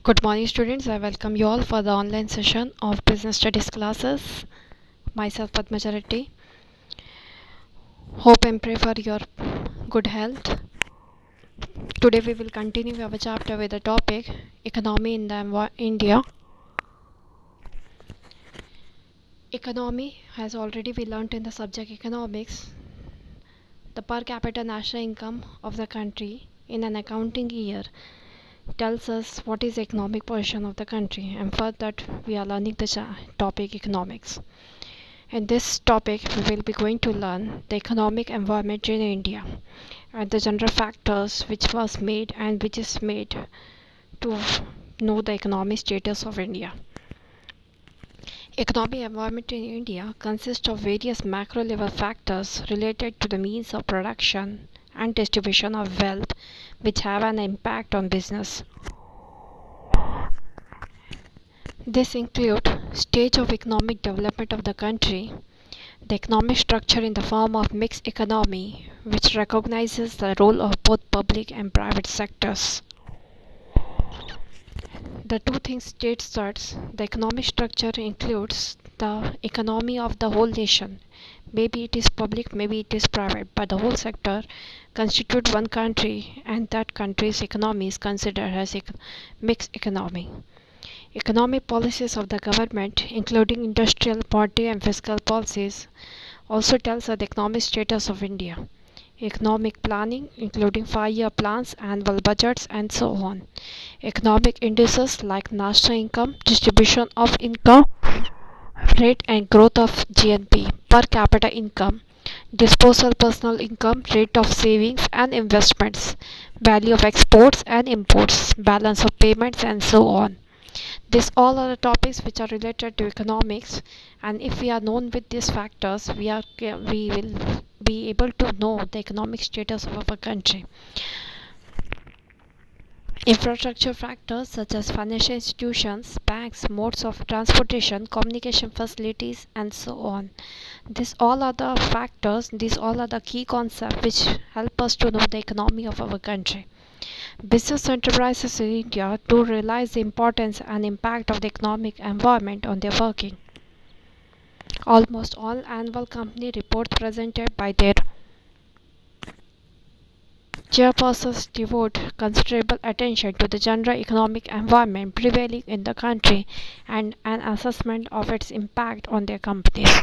Good morning, students. I welcome you all for the online session of business studies classes. Myself, Padmaja Reddy. Hope and pray for your good health. Today, we will continue our chapter with the topic Economy in India. Economy has already been learnt in the subject economics. The per capita national income of the country in an accounting year tells us what is the economic position of the country, and for that we are learning the topic economics. In this topic we will be going to learn the economic environment in India and the general factors which was made and which is made to know the economic status of India. Economic environment in India consists of various macro level factors related to the means of production and distribution of wealth which have an impact on business. This include stage of economic development of the country, the economic structure in the form of mixed economy which recognizes the role of both public and private sectors. The two things states that the economic structure includes the economy of the whole nation. Maybe it is public, maybe it is private, but the whole sector constitute one country, and that country's economy is considered as mixed economy. Economic policies of the government, including industrial, monetary and fiscal policies, also tells the economic status of India. Economic planning, including 5-year plans, annual budgets, and so on. Economic indices like national income, distribution of income, rate and growth of GNP, per capita income, disposable personal income, rate of savings and investments, value of exports and imports, balance of payments, and so on. These all are the topics which are related to economics, and if we are known with these factors, we will be able to know the economic status of our country. Infrastructure factors such as financial institutions, banks, modes of transportation, communication facilities, and so on. These all are the factors, these all are the key concepts which help us to know the economy of our country. Business enterprises in India do realize the importance and impact of the economic environment on their working. Almost all annual company reports presented by their chairpersons devote considerable attention to the general economic environment prevailing in the country and an assessment of its impact on their companies.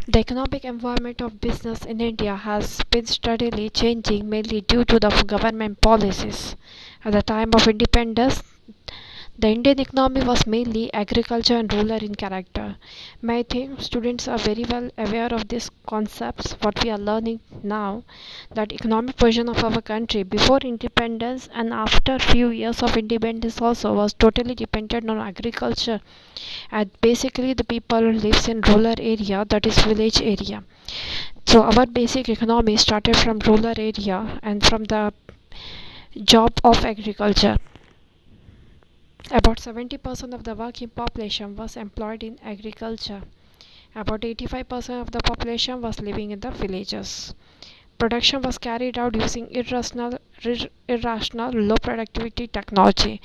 The economic environment of business in India has been steadily changing, mainly due to the government policies. At the time of independence, the Indian economy was mainly agriculture and rural in character. I think students are very well aware of these concepts, what we are learning now, that economic position of our country before independence and after few years of independence also was totally dependent on agriculture. And basically the people lives in rural area, that is village area. So our basic economy started from rural area and from the job of agriculture. About 70% of the working population was employed in agriculture. About 85% of the population was living in the villages. Production was carried out using irrational low productivity technology.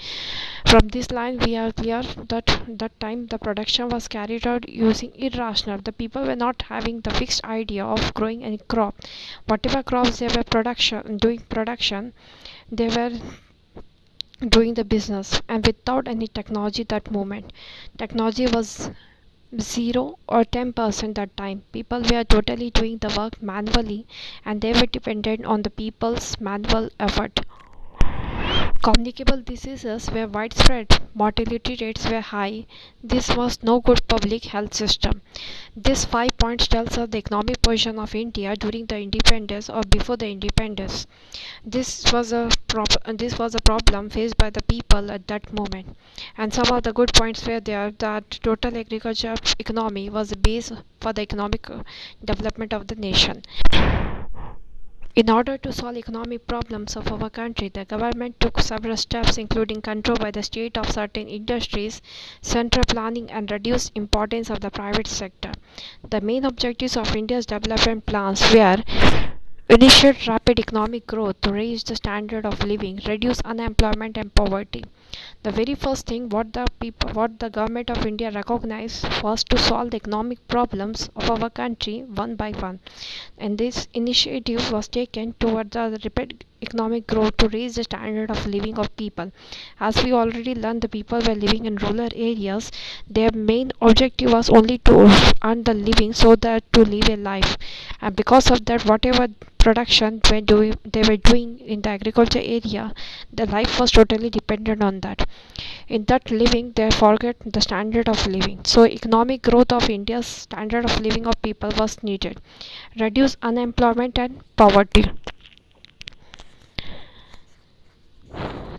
From this line we are clear that time the production was carried out using irrational. The people were not having the fixed idea of growing any crop. Whatever crops they were doing production, they were doing the business, and without any technology that moment. Technology was 0 or 10% that time. People were totally doing the work manually, and they were dependent on the people's manual effort. Communicable diseases were widespread, mortality rates were high. This was no good public health system. These 5 points tells us the economic position of India during the independence or before the independence. This was a problem faced by the people at that moment. And some of the good points were there, that total agriculture economy was the base for the economic development of the nation. In order to solve economic problems of our country, the government took several steps, including control by the state of certain industries, central planning, and reduced importance of the private sector. The main objectives of India's development plans were initiate rapid economic growth to raise the standard of living, reduce unemployment and poverty, The very first thing what the government of India recognized was to solve the economic problems of our country one by one. And this initiative was taken toward the rapid economic growth to raise the standard of living of people. As we already learned, the people were living in rural areas. Their main objective was only to earn the living so that to live a life. And because of that, whatever production they were doing in the agriculture area, the life was totally dependent on that. In that living, they forget the standard of living. So economic growth of India's standard of living of people was needed. Reduce unemployment and poverty.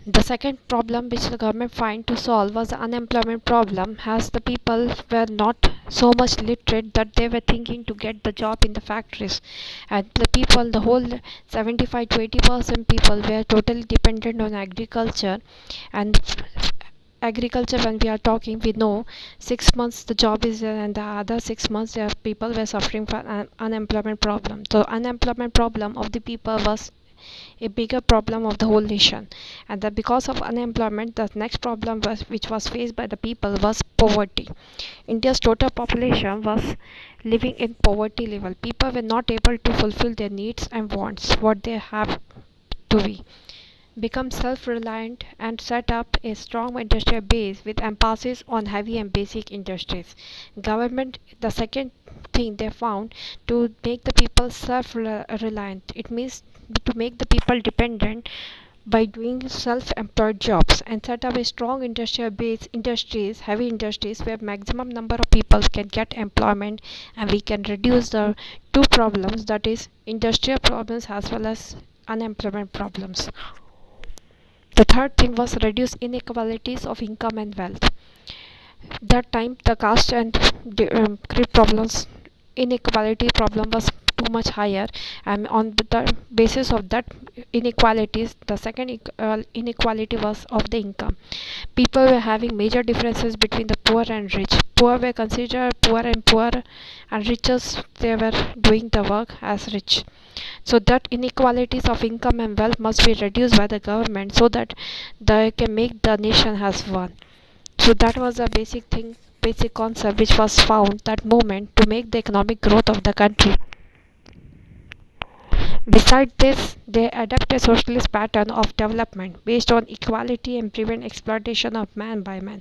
The second problem which the government find to solve was the unemployment problem, as the people were not so much literate that they were thinking to get the job in the factories, and the whole 75 to 80% people were totally dependent on agriculture. And agriculture, when we are talking, we know 6 months the job is there, and the other 6 months people were suffering from unemployment problem. So unemployment problem of the people was a bigger problem of the whole nation. And that because of unemployment, the next problem which was faced by the people was poverty. India's total population was living in poverty level. People were not able to fulfill their needs and wants what they have to be become self-reliant and set up a strong industrial base with emphasis on heavy and basic industries. Government, the second thing they found, to make the people self-reliant. It means to make the people dependent by doing self-employed jobs and set up a strong industrial base industries, heavy industries, where maximum number of people can get employment, and we can reduce the two problems, that is industrial problems as well as unemployment problems. The third thing was reduce inequalities of income and wealth. That time the caste and creed problems, inequality problem was too much higher, and on the basis of that inequalities, the second inequality was of the income. People were having major differences between the poor and rich. Poor were considered poor, and riches they were doing the work as rich. So that inequalities of income and wealth must be reduced by the government so that they can make the nation as one. So that was a basic thing, basic concept which was found that moment to make the economic growth of the country. Besides this, they adopt a socialist pattern of development based on equality and prevent exploitation of man by man.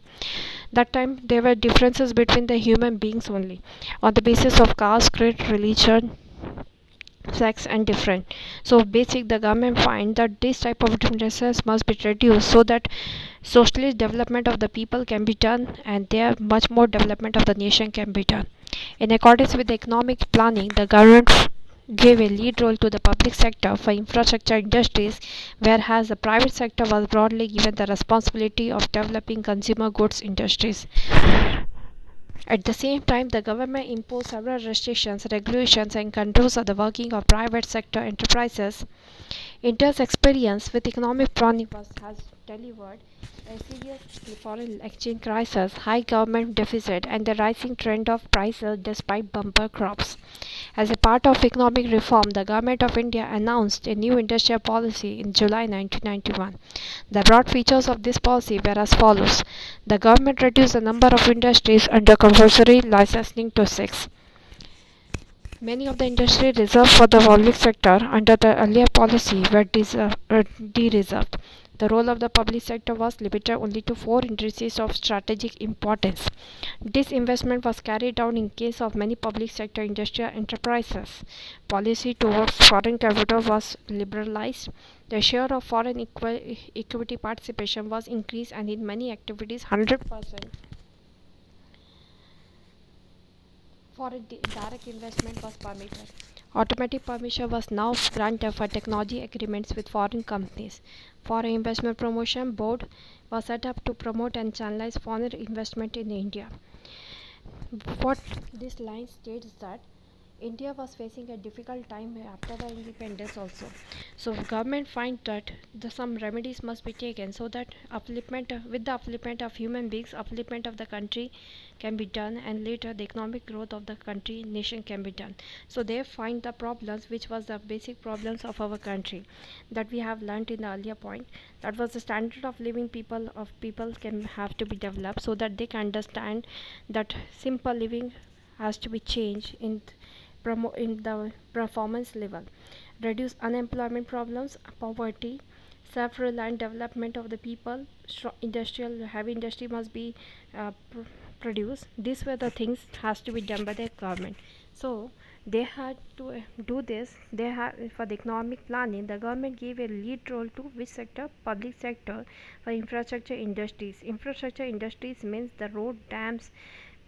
That time there were differences between the human beings only on the basis of caste, creed, religion, sex and different. So basic the government find that this type of differences must be reduced so that socialist development of the people can be done, and there much more development of the nation can be done. In accordance with the economic planning, the government gave a lead role to the public sector for infrastructure industries, whereas the private sector was broadly given the responsibility of developing consumer goods industries. At the same time, the government imposed several restrictions, regulations, and controls of the working of private sector enterprises. India's experience with economic planning has delivered a serious foreign exchange crisis, high government deficit, and the rising trend of prices despite bumper crops. As a part of economic reform, the Government of India announced a new industrial policy in July 1991. The broad features of this policy were as follows. The government reduced the number of industries under compulsory licensing to six. Many of the industries reserved for the public sector under the earlier policy were de-reserved. The role of the public sector was limited only to four industries of strategic importance. Disinvestment was carried out in case of many public sector industrial enterprises. Policy towards foreign capital was liberalized. The share of foreign equity participation was increased, and in many activities 100% foreign direct investment was permitted. Automatic permission was now granted for technology agreements with foreign companies. Foreign Investment Promotion Board was set up to promote and channelize foreign investment in India. What this line states is that India was facing a difficult time after the independence also. So government find that some remedies must be taken so that upliftment with the upliftment of human beings, upliftment of the country can be done, and later the economic growth of the country nation can be done. So they find the problems which was the basic problems of our country that we have learnt in the earlier point. That was the standard of living people can have to be developed so that they can understand that simple living has to be changed in the performance level, reduce unemployment problems, poverty, self-reliant development of the people, industrial heavy industry must be produced. These were the things has to be done by the government. So they had to do this. They had for the economic planning. The government gave a lead role to which sector? Public sector for infrastructure industries. Infrastructure industries means the road, dams,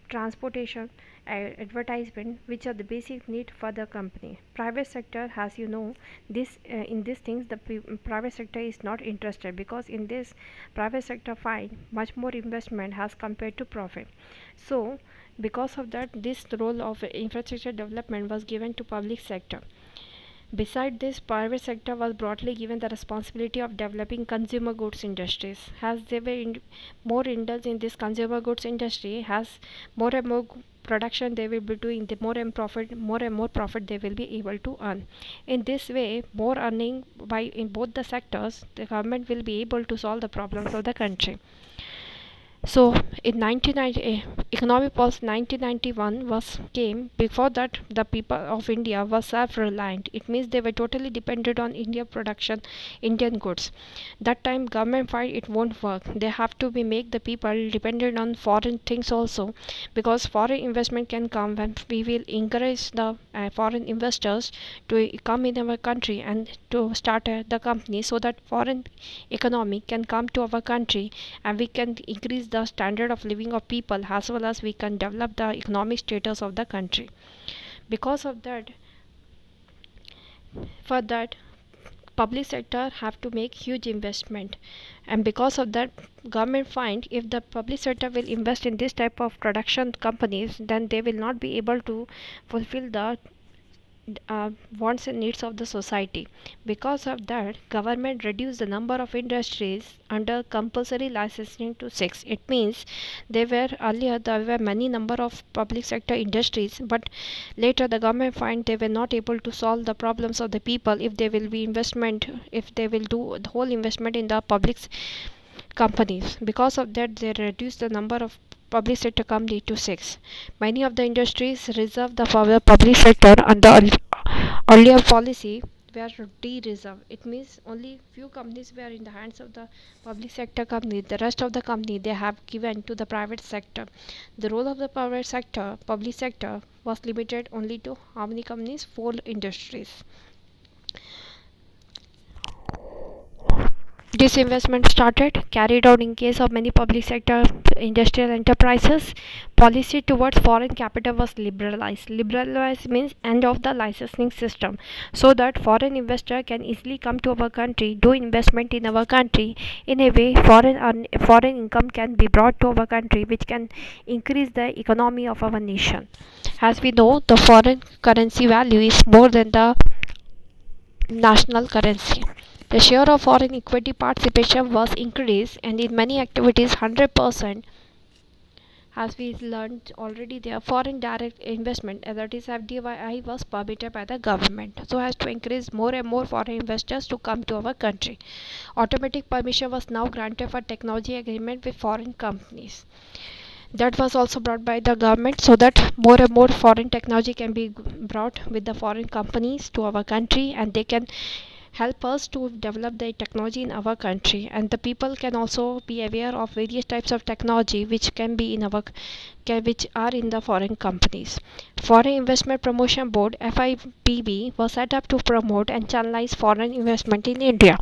transportation, advertisement, which are the basic need for the company. Private sector, as you know, this in these things the private sector is not interested, because in this private sector find much more investment as compared to profit. So because of that, this role of infrastructure development was given to public sector. Beside this, private sector was broadly given the responsibility of developing consumer goods industries. As they were more indulged in this consumer goods industry, has more and more production they will be doing, the more and more profit they will be able to earn. In this way, more earning by in both the sectors, the government will be able to solve the problems of the country. So in 1990, economic policy 1991 was came. Before that, the people of India was self-reliant. It means they were totally dependent on Indian production, Indian goods. That time government find it won't work. They have to be make the people dependent on foreign things also, because foreign investment can come when we will encourage the foreign investors to come in our country and to start the company, so that foreign economy can come to our country and we can increase the standard of living of people, as well as we can develop the economic status of the country. Because of that, for that, public sector have to make huge investment, and because of that, government find if the public sector will invest in this type of production companies, then they will not be able to fulfill the wants and needs of the society. Because of that, government reduced the number of industries under compulsory licensing to 6. It means there were many number of public sector industries, but later the government find they were not able to solve the problems of the people if they will be investment, if they will do the whole investment in the public companies. Because of that, they reduced the number of public sector company to 6. Many of the industries reserve the public sector under earlier policy were de-reserved. It means only few companies were in the hands of the public sector company. The rest of the company they have given to the private sector. The role of the public sector was limited only to how many companies? 4 industries. This investment started carried out in case of many public sector industrial enterprises. Policy towards foreign capital was liberalized. Liberalized means end of the licensing system, so that foreign investor can easily come to our country, do investment in our country. In a way, foreign income can be brought to our country, which can increase the economy of our nation. As we know, the foreign currency value is more than the national currency. The share of foreign equity participation was increased, and in many activities 100%. As we learned already, their foreign direct investment, that is FDI, was permitted by the government, so as to encourage more and more foreign investors to come to our country. Automatic permission was now granted for technology agreement with foreign companies. That was also brought by the government, so that more and more foreign technology can be brought with the foreign companies to our country, and they can help us to develop the technology in our country, and the people can also be aware of various types of technology which can be in our which are in the foreign companies. Foreign Investment Promotion Board FIPB was set up to promote and channelize foreign investment in India.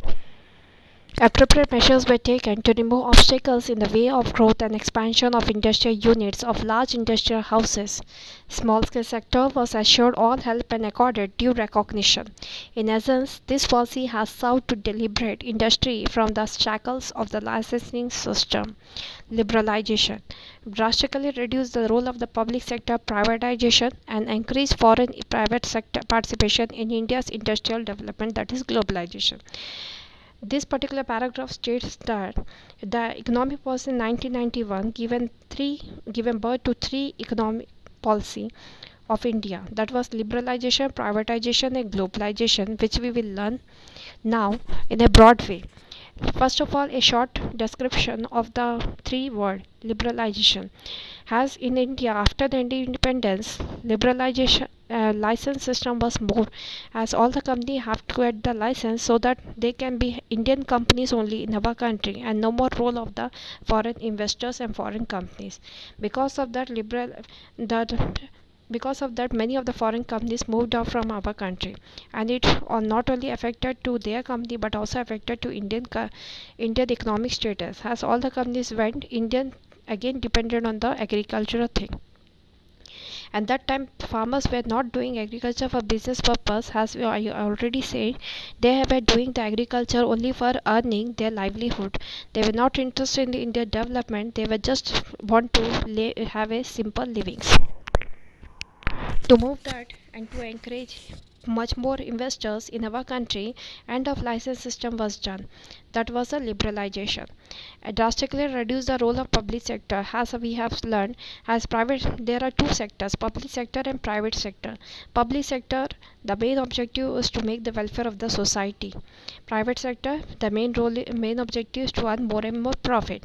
Appropriate measures were taken to remove obstacles in the way of growth and expansion of industrial units of large industrial houses. Small-scale sector was assured all help and accorded due recognition. In essence, this policy has sought to liberate industry from the shackles of the licensing system. Liberalization drastically reduced the role of the public sector privatization and increased foreign private sector participation in India's industrial development, that is globalization. This particular paragraph states that the economic policy in 1991 given birth to three economic policy of India, that was liberalization, privatization and globalization, which we will learn now in a broad way. First of all, a short description of the three word liberalization. As in India after the independence, liberalization license system was more, as all the company have to get the license so that they can be Indian companies only in our country and no more role of the foreign investors and foreign companies. Because of that that because of that many of the foreign companies moved out from our country, and it not only affected to their company but also affected to Indian economic status, as all the companies went Indian again depended on the agricultural thing. And that time farmers were not doing agriculture for business purpose, as I already said. They were doing the agriculture only for earning their livelihood. They were not interested in their development. They were just want to have a simple livings. To move that and to encourage much more investors in our country, end of license system was done. That was a liberalization. It drastically reduced the role of public sector, as we have learned. As private, there are two sectors, public sector and private sector. Public sector, the main objective is to make the welfare of the society. Private sector, the main objective is to earn more and more profit.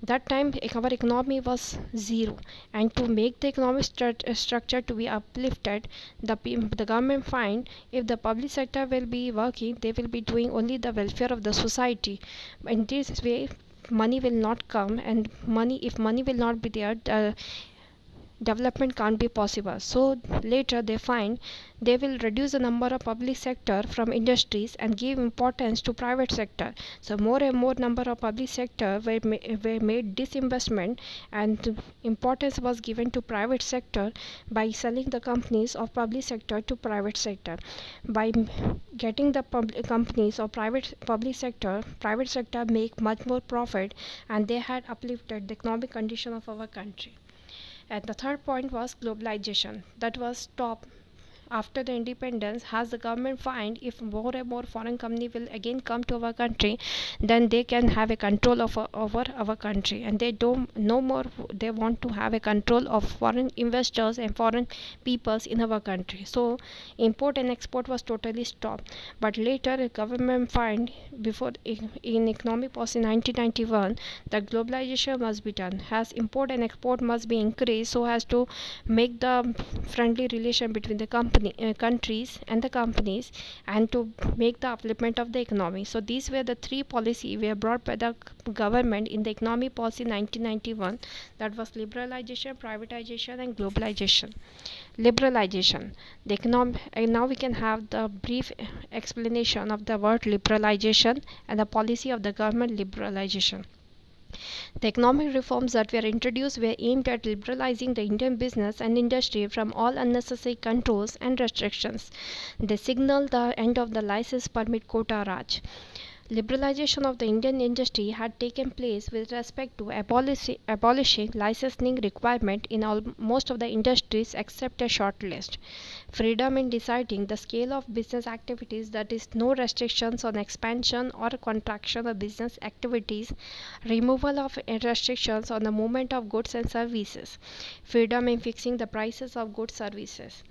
That time our economy was zero, and to make the economic structure to be uplifted, the government find if the public sector will be working, they will be doing only the welfare of the society. In this way money will not come, and if money will not be there, development can't be possible. So later they find they will reduce the number of public sector from industries and give importance to private sector. So more and more number of public sector were made disinvestment, and importance was given to private sector by selling the companies of public sector to private sector. By getting the public companies or private sector make much more profit, and they had uplifted the economic condition of our country. And the third point was globalization. That was stopped after the independence, has the government find if more and more foreign company will again come to our country, then they can have a control over our country, and they don't no more they want to have a control of foreign investors and foreign peoples in our country. So import and export was totally stopped. But later the government find before in economic policy 1991 that globalization must be done, has import and export must be increased so as to make the friendly relation between the countries and the companies, and to make the upliftment of the economy. So these were the three policies were brought by the government in the economic policy 1991, that was liberalization, privatization and globalization. Liberalization, the economic, and now we can have the brief explanation of the word liberalization and the policy of the government liberalization. The economic reforms that were introduced were aimed at liberalizing the Indian business and industry from all unnecessary controls and restrictions. They signaled the end of the license permit quota Raj. Liberalization of the Indian industry had taken place with respect to abolishing licensing requirement in most of the industries except a short list. Freedom in deciding the scale of business activities, that is, no restrictions on expansion or contraction of business activities, removal of restrictions on the movement of goods and services, freedom in fixing the prices of goods services.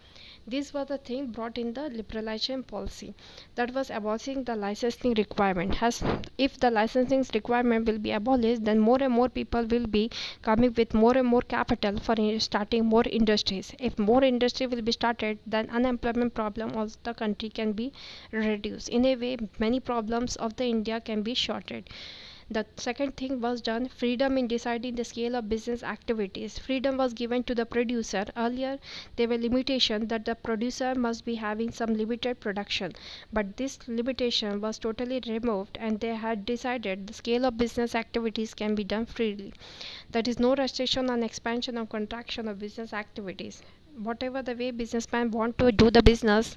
These were the things brought in the liberalization policy, that was abolishing the licensing requirement. As if the licensing requirement will be abolished, then more and more people will be coming with more and more capital for starting more industries. If more industry will be started, then unemployment problem of the country can be reduced. In a way, many problems of the India can be shorted. The second thing was done, freedom in deciding the scale of business activities. Freedom was given to the producer. Earlier, there were limitations that the producer must be having some limited production, but this limitation was totally removed, and they had decided the scale of business activities can be done freely. There is no restriction on expansion or contraction of business activities. Whatever the way businessmen want to do the business,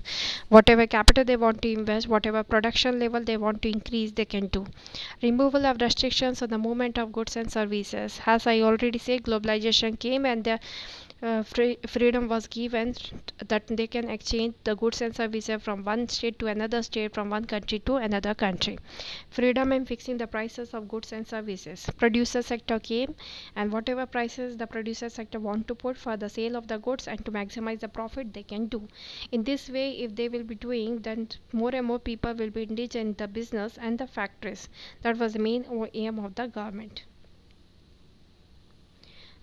whatever capital they want to invest, whatever production level they want to increase, they can do. Removal of restrictions on the movement of goods and services. As I already said, globalization came, and the freedom was given that they can exchange the goods and services from one state to another state, from one country to another country. Freedom in fixing the prices of goods and services. Producer sector came, and whatever prices the producer sector want to put for the sale of the goods and to maximize the profit, they can do. In this way, if they will be doing, then more and more people will be engaged in the business and the factories. That was the main aim of the government.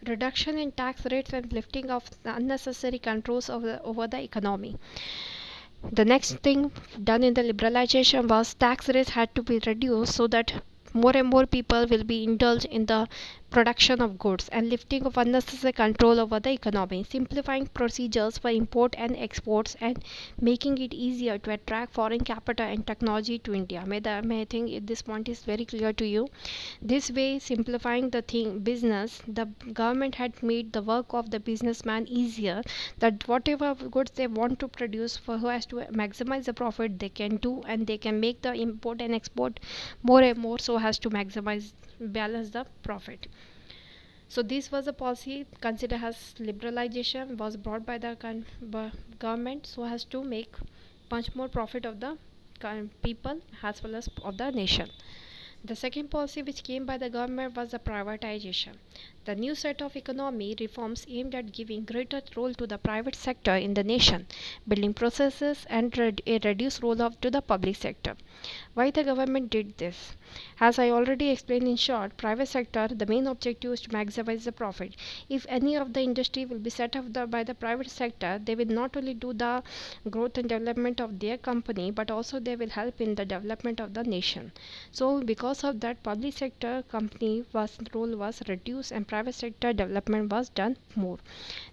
Reduction in tax rates and lifting of the unnecessary controls over the economy. The next thing done in the liberalization was tax rates had to be reduced so that more and more people will be indulged in the production of goods, and lifting of unnecessary control over the economy, simplifying procedures for import and exports, and making it easier to attract foreign capital and technology to India. May I think this point is very clear to you. This way, simplifying the thing business, the government had made the work of the businessman easier, that whatever goods they want to produce for who has to maximize the profit, they can do, and they can make the import and export more and more so as to maximize balance the profit. So this was a policy considered as liberalization was brought by the government so as to make much more profit of the people as well as of the nation. The second policy which came by the government was the privatization. The new set of economy reforms aimed at giving greater role to the private sector in the nation, building processes, and a reduced role to the public sector. Why the government did this? As I already explained in short, private sector, the main objective is to maximize the profit. If any of the industry will be set up by the private sector, they will not only do the growth and development of their company, but also they will help in the development of the nation. So because of that, public sector company role was reduced and private sector development was done more.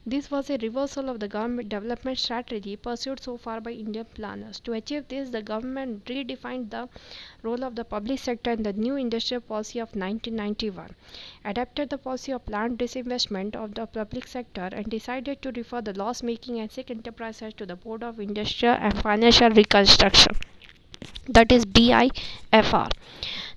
This was a reversal of the government development strategy pursued so far by Indian planners. To achieve this, the government redefined the role of the public sector in the new industrial policy of 1991, adapted the policy of planned disinvestment of the public sector, and decided to refer the loss-making and sick enterprises to the Board of Industrial and Financial Reconstruction, that is BIFR.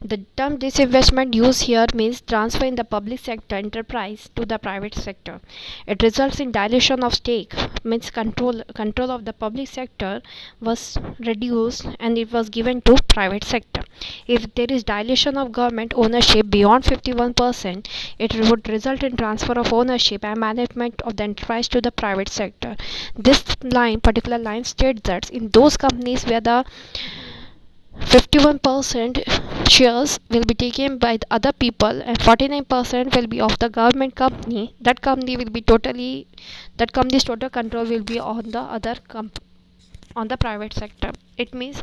The term disinvestment used here means transfer in the public sector enterprise to the private sector. It results in dilution of stake, means control of the public sector was reduced and it was given to private sector. If there is dilution of government ownership beyond 51%, it would result in transfer of ownership and management of the enterprise to the private sector. This particular line states that in those companies where the 51% shares will be taken by the other people and 49% will be of the government company, that company's total control will be on the private sector. It means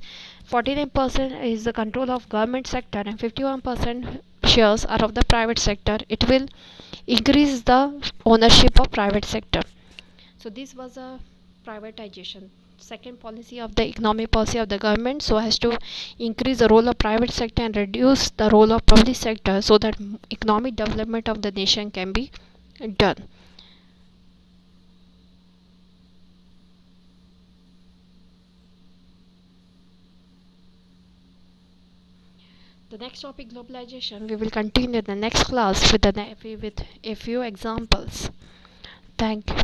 49% is the control of government sector and 51% shares are of the private sector. It will increase the ownership of private sector. So this was a privatization, second policy of the economic policy of the government, so as to increase the role of private sector and reduce the role of public sector so that economic development of the nation can be done. The next topic, globalization, we will continue in the next class with a few examples. Thank you.